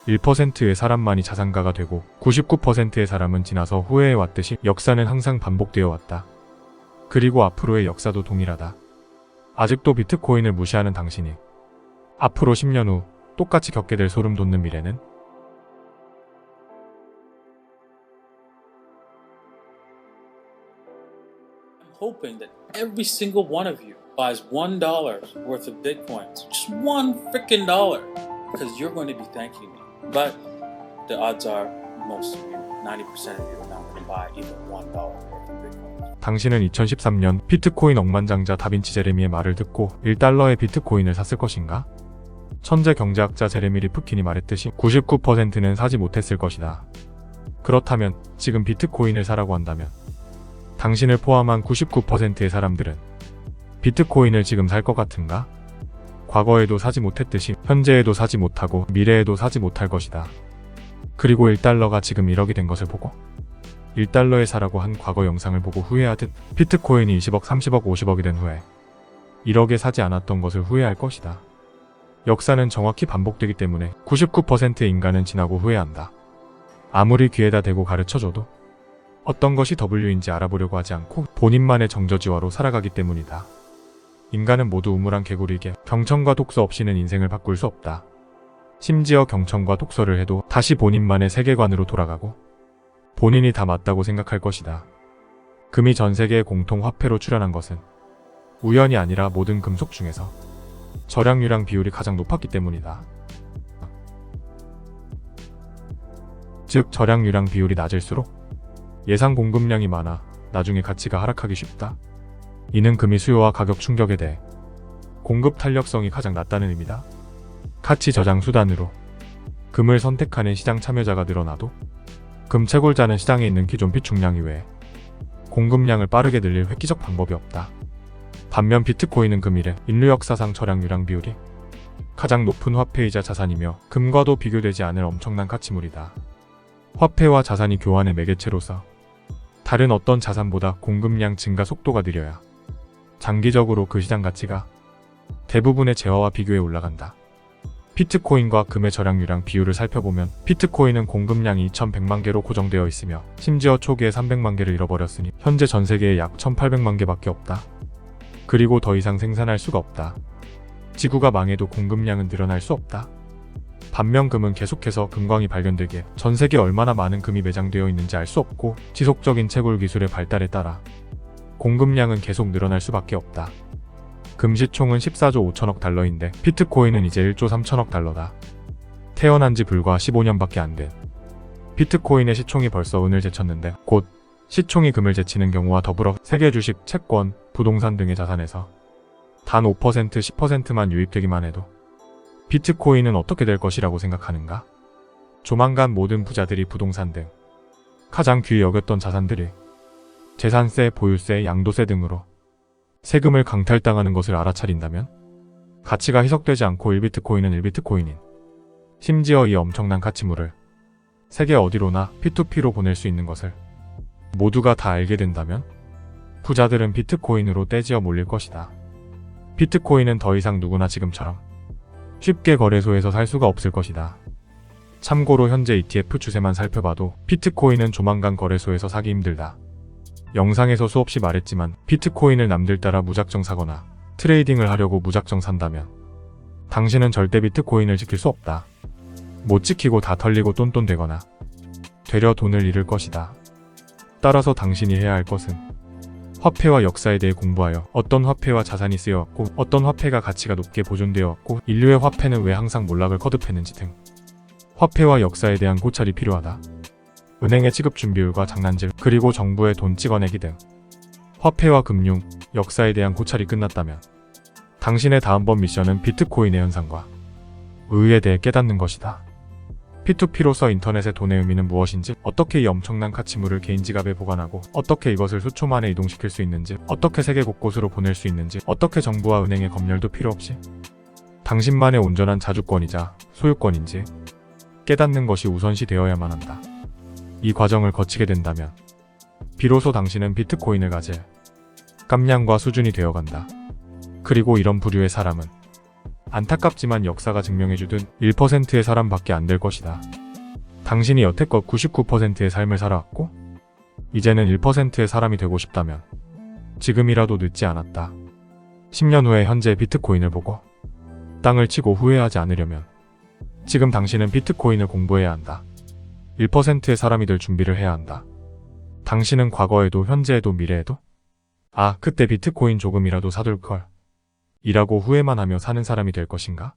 1%의 사람만이 자산가가 되고 99%의 사람은 지나서 후회해왔듯이 역사는 항상 반복되어 왔다. 그리고 앞으로의 역사도 동일하다. 아직도 비트코인을 무시하는 당신이 앞으로 10년 후 똑같이 겪게 될 소름 돋는 미래는? I'm hoping that every single one of you buys $1 worth of Bitcoins. Just one freaking dollar. Because you're going to be thanking me. But the odds are most of you, 90% of you are not going to buy even $1 worth of Bitcoin. 당신은 2013년 비트코인 억만장자 다빈치 제레미의 말을 듣고 1달러의 비트코인을 샀을 것인가? 천재 경제학자 제레미 리프킨이 말했듯이 99%는 사지 못했을 것이다. 그렇다면 지금 비트코인을 사라고 한다면 당신을 포함한 99%의 사람들은 비트코인을 지금 살 것 같은가? 과거에도 사지 못했듯이 현재에도 사지 못하고 미래에도 사지 못할 것이다. 그리고 1달러가 지금 1억이 된 것을 보고 1달러에 사라고 한 과거 영상을 보고 후회하듯 비트코인이 20억, 30억, 50억이 된 후에 1억에 사지 않았던 것을 후회할 것이다. 역사는 정확히 반복되기 때문에 99%의 인간은 지나고 후회한다. 아무리 귀에다 대고 가르쳐줘도 어떤 것이 W인지 알아보려고 하지 않고 본인만의 정저지화로 살아가기 때문이다. 인간은 모두 우물안 개구리에게 경청과 독서 없이는 인생을 바꿀 수 없다. 심지어 경청과 독서를 해도 다시 본인만의 세계관으로 돌아가고 본인이 다 맞다고 생각할 것이다. 금이 전 세계의 공통 화폐로 출현한 것은 우연이 아니라 모든 금속 중에서 절약률랑 비율이 가장 높았기 때문이다. 즉 절약률랑 비율이 낮을수록 예상 공급량이 많아 나중에 가치가 하락하기 쉽다. 이는 금이 수요와 가격 충격에 대해 공급 탄력성이 가장 낮다는 의미다. 가치 저장 수단으로 금을 선택하는 시장 참여자가 늘어나도 금 채굴자는 시장에 있는 기존 비축량 이외에 공급량을 빠르게 늘릴 획기적 방법이 없다. 반면 비트코인은 금 이래 인류 역사상 절약률랑 비율이 가장 높은 화폐이자 자산이며 금과도 비교되지 않을 엄청난 가치물이다. 화폐와 자산이 교환의 매개체로서 다른 어떤 자산보다 공급량 증가 속도가 느려야 장기적으로 그 시장 가치가 대부분의 재화와 비교해 올라간다. 비트코인과 금의 절약률랑 비율을 살펴보면 비트코인은 공급량이 2100만 개로 고정되어 있으며 심지어 초기에 300만 개를 잃어버렸으니 현재 전 세계에 약 1800만 개밖에 없다. 그리고 더 이상 생산할 수가 없다. 지구가 망해도 공급량은 늘어날 수 없다. 반면 금은 계속해서 금광이 발견되기에 전 세계에 얼마나 많은 금이 매장되어 있는지 알 수 없고 지속적인 채굴 기술의 발달에 따라 공급량은 계속 늘어날 수밖에 없다. 금 시총은 14조 5천억 달러인데 비트코인은 이제 1조 3천억 달러다. 태어난 지 불과 15년밖에 안 된 비트코인의 시총이 벌써 은을 제쳤는데 곧 시총이 금을 제치는 경우와 더불어 세계 주식, 채권, 부동산 등의 자산에서 단 5%, 10%만 유입되기만 해도 비트코인은 어떻게 될 것이라고 생각하는가? 조만간 모든 부자들이 부동산 등 가장 귀히 여겼던 자산들이 재산세, 보유세, 양도세 등으로 세금을 강탈당하는 것을 알아차린다면 가치가 희석되지 않고 1비트코인은 1비트코인인 심지어 이 엄청난 가치물을 세계 어디로나 P2P로 보낼 수 있는 것을 모두가 다 알게 된다면 부자들은 비트코인으로 떼지어 몰릴 것이다. 비트코인은 더 이상 누구나 지금처럼 쉽게 거래소에서 살 수가 없을 것이다. 참고로 현재 ETF 추세만 살펴봐도 비트코인은 조만간 거래소에서 사기 힘들다. 영상에서 수없이 말했지만 비트코인을 남들 따라 무작정 사거나 트레이딩을 하려고 무작정 산다면 당신은 절대 비트코인을 지킬 수 없다. 못 지키고 다 털리고 똔똔 되거나 되려 돈을 잃을 것이다. 따라서 당신이 해야 할 것은 화폐와 역사에 대해 공부하여 어떤 화폐와 자산이 쓰여왔고 어떤 화폐가 가치가 높게 보존되어 왔고 인류의 화폐는 왜 항상 몰락을 거듭했는지 등 화폐와 역사에 대한 고찰이 필요하다. 은행의 지급 준비율과 장난질 그리고 정부의 돈 찍어내기 등 화폐와 금융, 역사에 대한 고찰이 끝났다면 당신의 다음번 미션은 비트코인의 현상과 의의에 대해 깨닫는 것이다. P2P로서 인터넷의 돈의 의미는 무엇인지, 어떻게 이 엄청난 가치물을 개인 지갑에 보관하고 어떻게 이것을 수초 만에 이동시킬 수 있는지, 어떻게 세계 곳곳으로 보낼 수 있는지, 어떻게 정부와 은행의 검열도 필요 없이 당신만의 온전한 자주권이자 소유권인지 깨닫는 것이 우선시 되어야만 한다. 이 과정을 거치게 된다면 비로소 당신은 비트코인을 가질 깜냥과 수준이 되어간다. 그리고 이런 부류의 사람은 안타깝지만 역사가 증명해주듯 1%의 사람밖에 안 될 것이다. 당신이 여태껏 99%의 삶을 살아왔고 이제는 1%의 사람이 되고 싶다면 지금이라도 늦지 않았다. 10년 후에 현재 비트코인을 보고 땅을 치고 후회하지 않으려면 지금 당신은 비트코인을 공부해야 한다. 1%의 사람이 될 준비를 해야 한다. 당신은 과거에도 현재에도 미래에도 그때 비트코인 조금이라도 사둘 걸 이라고 후회만 하며 사는 사람이 될 것인가?